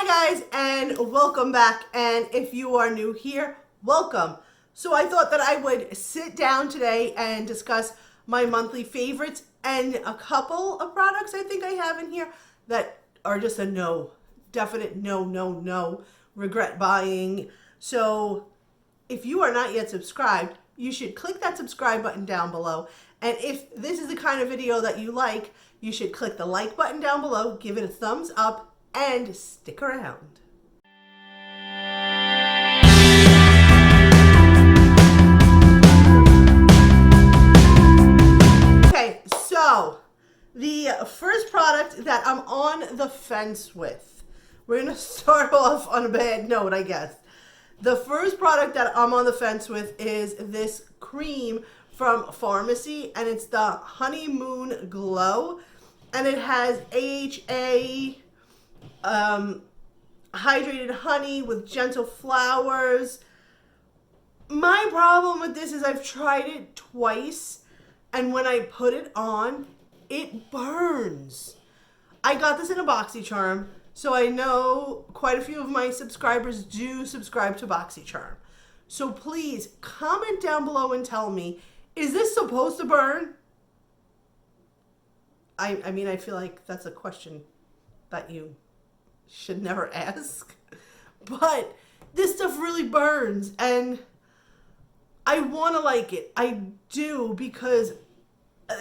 Hi guys, and welcome back. And if you are new here, welcome. So I thought that I would sit down today and discuss my monthly favorites and a couple of products I think I have in here that are just a no, definite no, regret buying. So if you are not yet subscribed, you should click that subscribe button down below. And if this is the kind of video that you like, you should click the like button down below, give it a thumbs up, and stick around. Okay, so the first product that I'm on the fence with, we're going to start off on a bad note, I guess. The first product that I'm on the fence with is this cream from Farmacy, and it's the Honeymoon Glow, and it has AHA, hydrated honey with gentle flowers. My problem with this is I've tried it twice, and when I put it on, it burns. I got this in a BoxyCharm, so I know quite a few of my subscribers do subscribe to BoxyCharm. So please comment down below and tell me, is this supposed to burn? I mean, I feel like that's a question that you should never ask. But this stuff really burns, and I want to like it. I do, because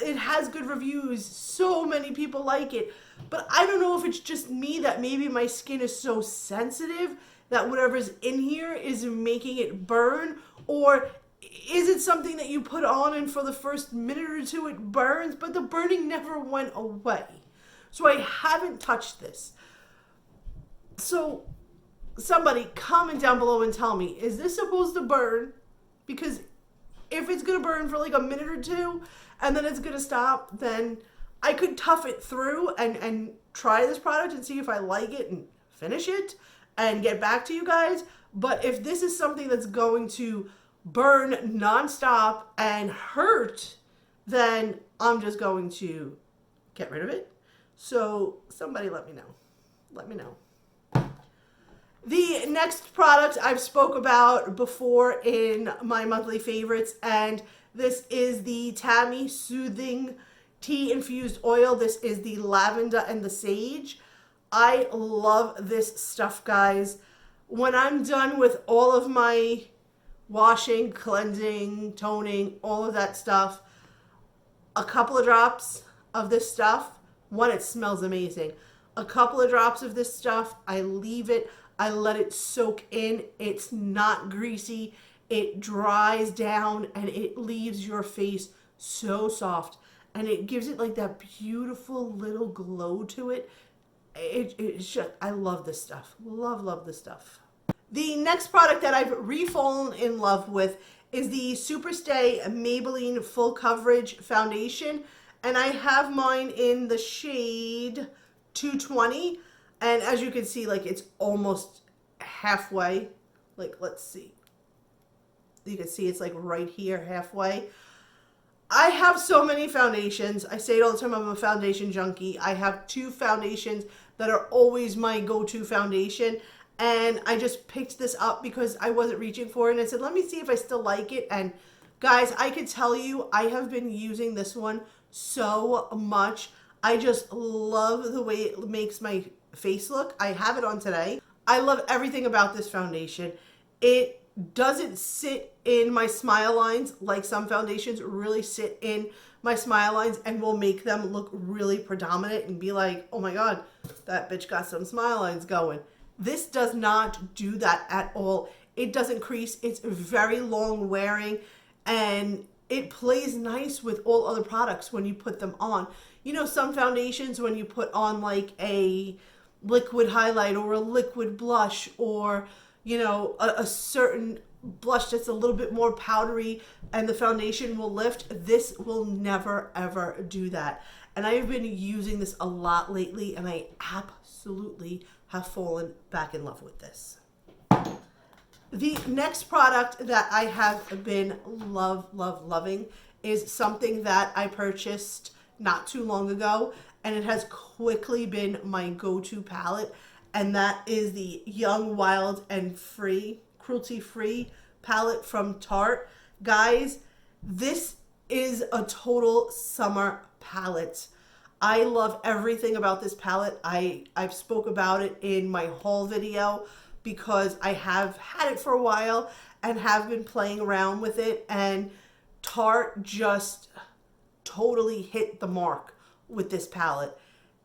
it has good reviews. So many people like it. But I don't know if it's just me, that maybe my skin is so sensitive that whatever's in here is making it burn, or is it something that you put on and for the first minute or two it burns, but the burning never went away. So I haven't touched this. So somebody comment down below and tell me, is this supposed to burn? Because if it's going to burn for like a minute or two and then it's going to stop, then I could tough it through and try this product and see if I like it and finish it and get back to you guys. But if this is something that's going to burn nonstop and hurt, then I'm just going to get rid of it. So somebody let me know. Let me know. The next product I've spoke about before in my monthly favorites, and this is the Tammy Soothing Tea Infused Oil. This is the lavender and the sage. I love this stuff, guys. When I'm done with all of my washing, cleansing, toning, all of that stuff, a couple of drops of this stuff, one, it smells amazing. A couple of drops of this stuff, I leave it, I let it soak in. It's not greasy, it dries down, and it leaves your face so soft, and it gives it like that beautiful little glow to it. It's just, I love this stuff. Love this stuff. The next product that I've re-fallen in love with is the Superstay Maybelline Full Coverage Foundation. And I have mine in the shade 220. And as you can see, like, it's almost halfway. Like, let's see. You can see it's like right here, halfway. I have so many foundations. I say it all the time, I'm a foundation junkie. I have two foundations that are always my go-to foundation. And I just picked this up because I wasn't reaching for it. And I said, let me see if I still like it. And guys, I could tell you, I have been using this one so much. I just love the way it makes my face look. I have it on today. I love everything about this foundation. It doesn't sit in my smile lines like some foundations really sit in my smile lines and will make them look really predominant and be like, oh my God, that bitch got some smile lines going. This does not do that at all. It doesn't crease. It's very long wearing, and it plays nice with all other products when you put them on. You know, some foundations, when you put on like a liquid highlight or a liquid blush, or, you know, a certain blush that's a little bit more powdery and the foundation will lift, this will never ever do that. And I've been using this a lot lately, and I absolutely have fallen back in love with this. The next product that I have been loving is something that I purchased not too long ago, and it has quickly been my go-to palette, and that is the Young, Wild, and Free, cruelty-free palette from Tarte. Guys, this is a total summer palette. I love everything about this palette. I've spoke about it in my haul video because I have had it for a while and have been playing around with it, and Tarte just totally hit the mark with this palette.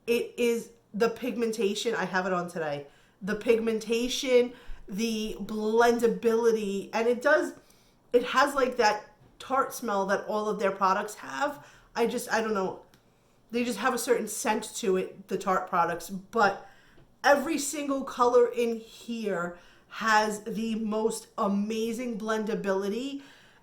It is the pigmentation, I have it on today. The pigmentation, the blendability, and it has like that Tarte smell that all of their products have. I don't know. They just have a certain scent to it, the Tarte products, but every single color in here has the most amazing blendability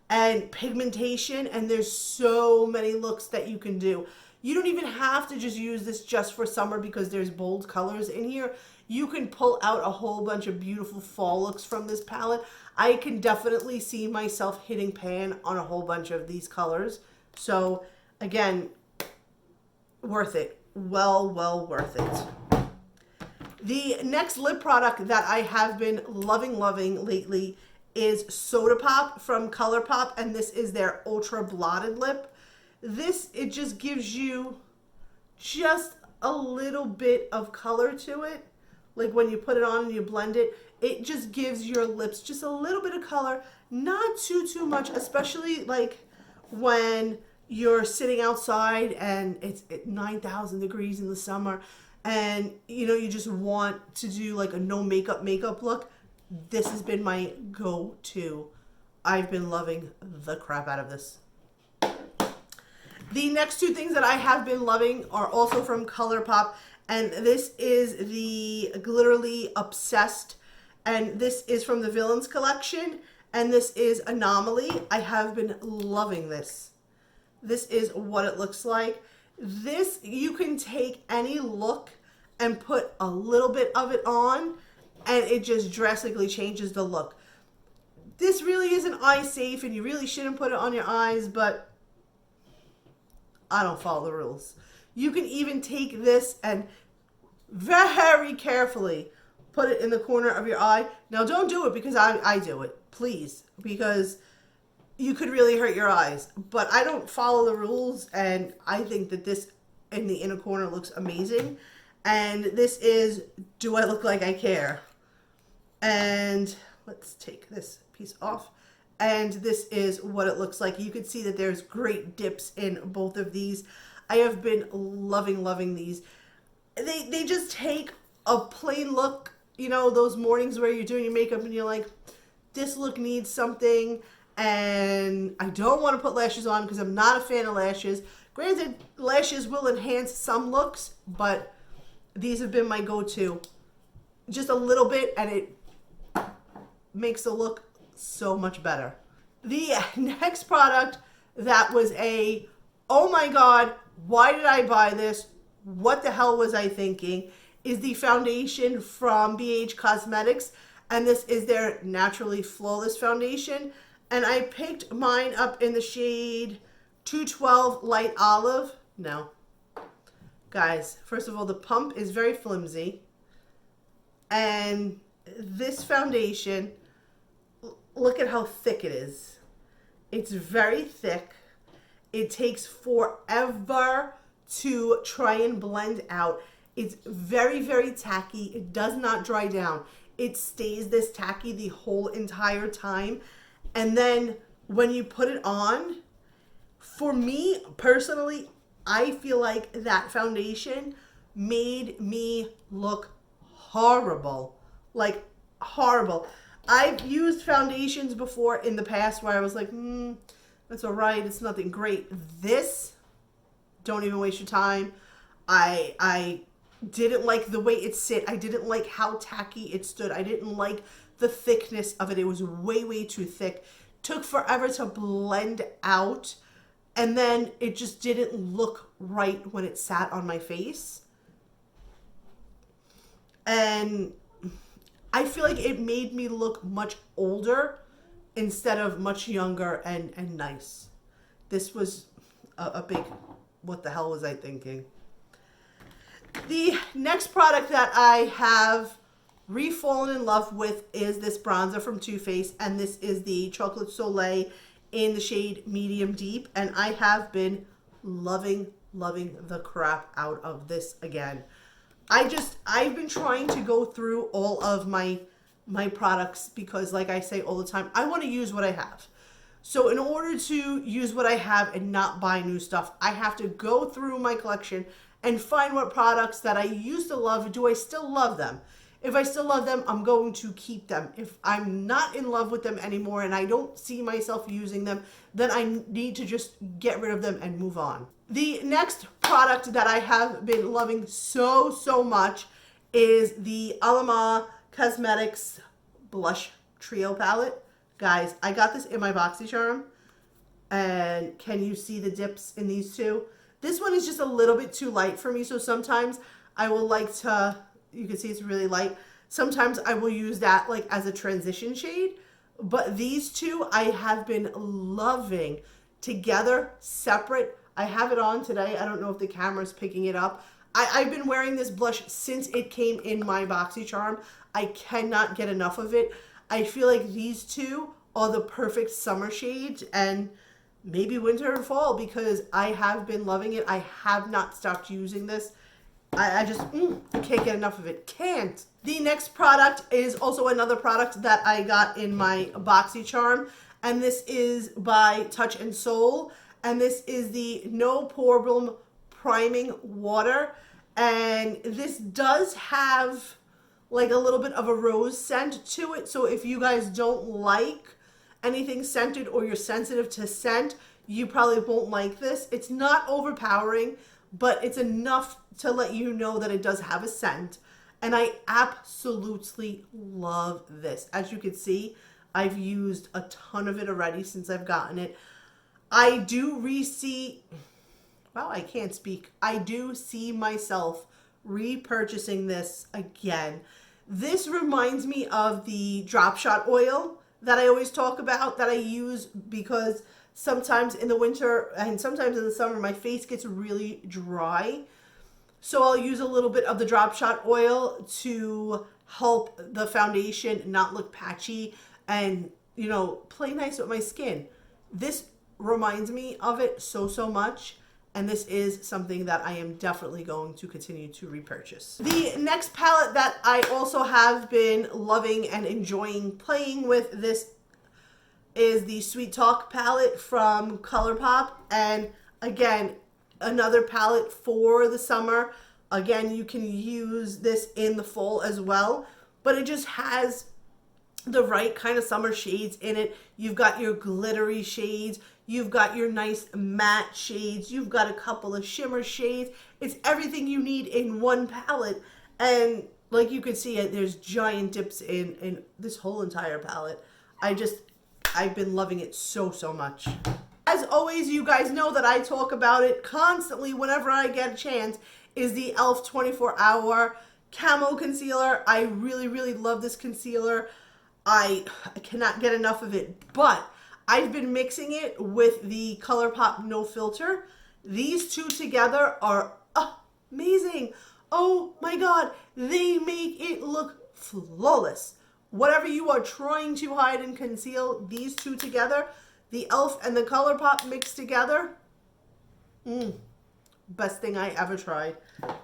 and pigmentation, and there's so many looks that you can do. You don't even have to just use this just for summer because there's bold colors in here. You can pull out a whole bunch of beautiful fall looks from this palette. I can definitely see myself hitting pan on a whole bunch of these colors. So again, worth it. Well worth it. The next lip product that I have been loving lately is Soda Pop from ColourPop, and this is their Ultra Blotted Lip. It just gives you just a little bit of color to it. Like when you put it on and you blend it, it just gives your lips just a little bit of color, not too much, especially like when you're sitting outside and it's 9,000 degrees in the summer and you just want to do like a no makeup look. This has been my go-to. I've been loving the crap out of this. The next two things that I have been loving are also from ColourPop, and this is the Glitterly Obsessed, and this is from the Villains collection, and this is Anomaly. I have been loving this. This is what it looks like. This, you can take any look and put a little bit of it on, and it just drastically changes the look. This really isn't eye safe, and you really shouldn't put it on your eyes, but I don't follow the rules. You can even take this and very carefully put it in the corner of your eye. Now, don't do it because I do it, please, because you could really hurt your eyes. But I don't follow the rules, and I think that this in the inner corner looks amazing. And this is Do I Look Like I Care? And let's take this piece off. And this is what it looks like. You can see that there's great dips in both of these. I have been loving these. They just take a plain look, those mornings where you're doing your makeup and you're like, this look needs something, and I don't want to put lashes on because I'm not a fan of lashes. Granted, lashes will enhance some looks, but these have been my go-to. Just a little bit, and it makes the look so much better. The next product that was oh my god, why did I buy this? What the hell was I thinking? Is the foundation from BH Cosmetics, and this is their Naturally Flawless foundation, and I picked mine up in the shade 212 Light Olive. No. Guys, first of all, the pump is very flimsy, and this foundation, look at how thick it is. It's very thick. It takes forever to try and blend out. It's very tacky. It does not dry down. It stays this tacky the whole entire time. And then when you put it on, for me personally, I feel like that foundation made me look horrible. Like horrible. I've used foundations before in the past where I was like, that's all right. It's nothing great. This, don't even waste your time. I didn't like the way it sit. I didn't like how tacky it stood. I didn't like the thickness of it. It was way too thick. Took forever to blend out. And then it just didn't look right when it sat on my face. And I feel like it made me look much older instead of much younger and nice. This was a big, what the hell was I thinking? The next product that I have re-fallen in love with is this bronzer from Too Faced, and this is the Chocolate Soleil in the shade Medium Deep, and I have been loving the crap out of this again. I've been trying to go through all of my products because, like I say all the time, I want to use what I have. So in order to use what I have and not buy new stuff, I have to go through my collection and find what products that I used to love, do I still love them? If I still love them, I'm going to keep them. If I'm not in love with them anymore and I don't see myself using them, then I need to just get rid of them and move on. The next product that I have been loving so much is the Alama Cosmetics Blush Trio Palette. Guys, I got this in my BoxyCharm, and can you see the dips in these two? This one is just a little bit too light for me, so sometimes I will like to, you can see it's really light. Sometimes I will use that like as a transition shade, but these two I have been loving together, separate. I have it on today. I don't know if the camera's picking it up. I've been wearing this blush since it came in my BoxyCharm. I cannot get enough of it. I feel like these two are the perfect summer shades and maybe winter and fall because I have been loving it. I have not stopped using this. I just can't get enough of it. Can't. The next product is also another product that I got in my BoxyCharm, and this is by Touch in Sol, and this is the No Problem Priming Water, and this does have like a little bit of a rose scent to it, so if you guys don't like anything scented or you're sensitive to scent, you probably won't like this. It's not overpowering, but it's enough to let you know that it does have a scent, and I absolutely love this. As you can see, I've used a ton of it already since I've gotten it. I do wow, I can't speak. I do see myself repurchasing this again. This reminds me of the Drop Shot oil that I always talk about, that I use because sometimes in the winter and sometimes in the summer my face gets really dry. So I'll use a little bit of the Drop Shot oil to help the foundation not look patchy and, you know, play nice with my skin. This reminds me of it so much. And this is something that I am definitely going to continue to repurchase. The next palette that I also have been loving and enjoying playing with this is the Sweet Talk palette from ColourPop. And again, another palette for the summer. Again, you can use this in the fall as well, but it just has the right kind of summer shades in it. You've got your glittery shades, you've got your nice matte shades, you've got a couple of shimmer shades. It's everything you need in one palette. And like you can see, there's giant dips in this whole entire palette. I've been loving it so much. As always, you guys know that I talk about it constantly whenever I get a chance, is the e.l.f. 24 Hour Camo Concealer. I really love this concealer. I cannot get enough of it, but I've been mixing it with the ColourPop No Filter. These two together are amazing. Oh my God, they make it look flawless. Whatever you are trying to hide and conceal, these two together, the e.l.f. and the ColourPop mixed together, best thing I ever tried.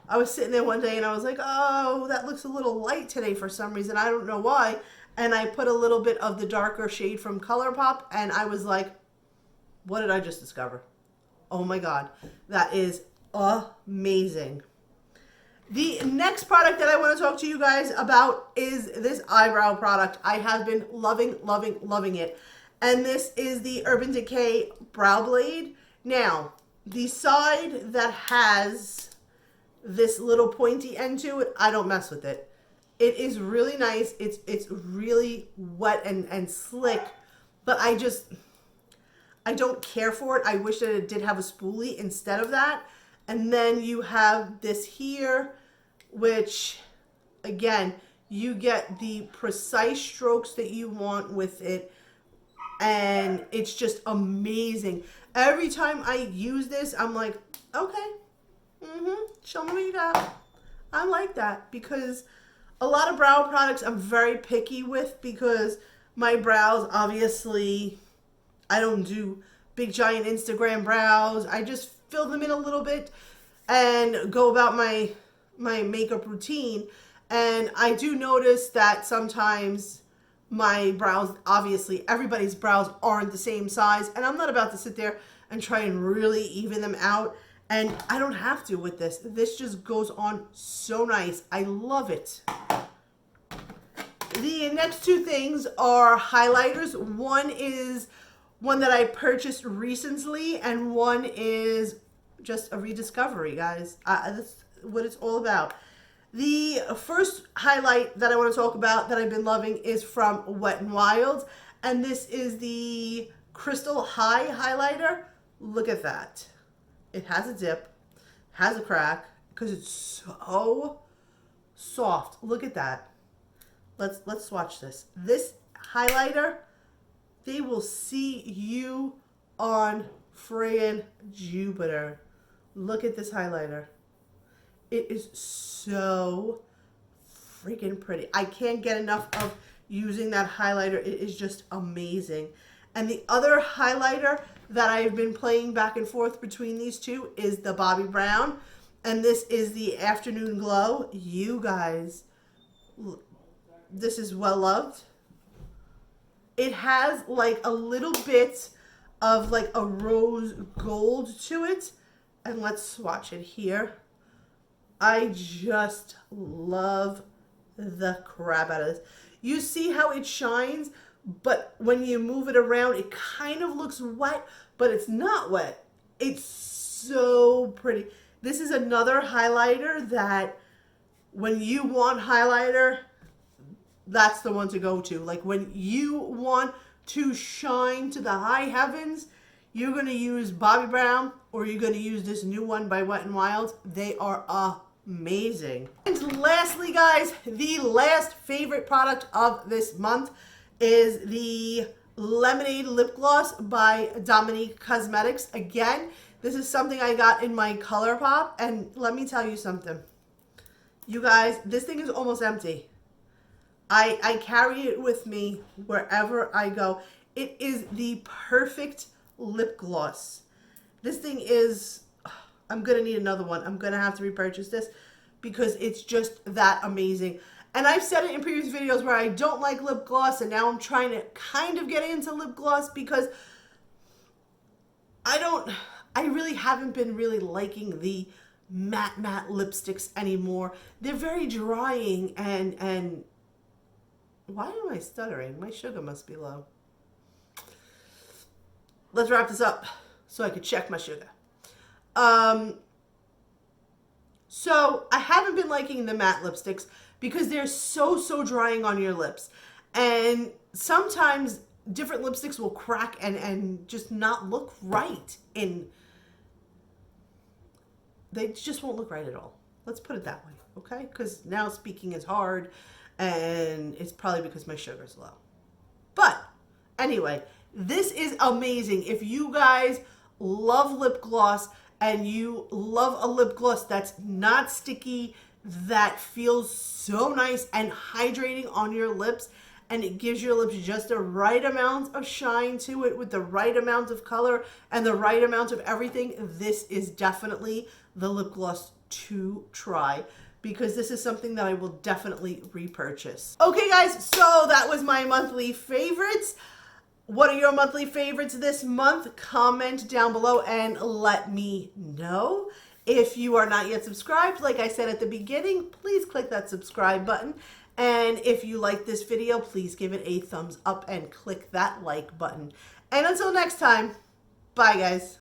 I was sitting there one day and I was like, oh, that looks a little light today for some reason. I don't know why. And I put a little bit of the darker shade from ColourPop and I was like, what did I just discover? Oh my God, that is amazing. The next product that I want to talk to you guys about is this eyebrow product. I have been loving it. And this is the Urban Decay Brow Blade. Now, the side that has this little pointy end to it, I don't mess with it. It is really nice. It's really wet and slick, but I don't care for it. I wish that it did have a spoolie instead of that. And then you have this here, which again, you get the precise strokes that you want with it. And it's just amazing. Every time I use this, I'm like, okay, show me what you got. I like that because a lot of brow products I'm very picky with because my brows, obviously, I don't do big giant Instagram brows. I just fill them in a little bit and go about my makeup routine. And I do notice that sometimes my brows, obviously everybody's brows aren't the same size, and I'm not about to sit there and try and really even them out. And I don't have to with this. This just goes on so nice. I love it. The next two things are highlighters. One is one that I purchased recently, and one is just a rediscovery, guys. That's what it's all about. The first highlight that I want to talk about that I've been loving is from Wet n Wild, and this is the Crystal High highlighter. Look at that. It has a dip, has a crack, because it's so soft. Look at that. Let's swatch this. This highlighter, they will see you on friggin' Jupiter. Look at this highlighter. It is so freaking pretty. I can't get enough of using that highlighter. It is just amazing. And the other highlighter that I've been playing back and forth between these two is the Bobbi Brown. And this is the Afternoon Glow. You guys, this is well loved. It has like a little bit of like a rose gold to it. And let's swatch it here. I just love the crap out of this. You see how it shines, but when you move it around, it kind of looks wet, but it's not wet. It's so pretty. This is another highlighter that when you want highlighter, that's the one to go to. Like when you want to shine to the high heavens, you're going to use Bobbi Brown or you're going to use this new one by Wet n Wild. They are amazing. And lastly, guys, the last favorite product of this month is the Lemonade Lip Gloss by Dominique Cosmetics. Again, this is something I got in my ColourPop, and let me tell you something. You guys, this thing is almost empty. I carry it with me wherever I go. It is the perfect lip gloss. This thing is, I'm going to need another one. I'm going to have to repurchase this because it's just that amazing. And I've said it in previous videos where I don't like lip gloss, and now I'm trying to kind of get into lip gloss because I really haven't been really liking the matte lipsticks anymore. They're very drying and why am I stuttering? My sugar must be low. Let's wrap this up so I could check my sugar. So I haven't been liking the matte lipsticks because they're so drying on your lips. And sometimes different lipsticks will crack and just not look right. They just won't look right at all. Let's put it that way, okay? Because now speaking is hard, and it's probably because my sugar's low. But anyway, this is amazing. If you guys love lip gloss and you love a lip gloss that's not sticky, that feels so nice and hydrating on your lips, and it gives your lips just the right amount of shine to it with the right amount of color and the right amount of everything, this is definitely the lip gloss to try, because this is something that I will definitely repurchase. Okay guys, so that was my monthly favorites. What are your monthly favorites this month? Comment down below and let me know. If you are not yet subscribed, like I said at the beginning, please click that subscribe button. And if you like this video, please give it a thumbs up and click that like button. And until next time, bye guys.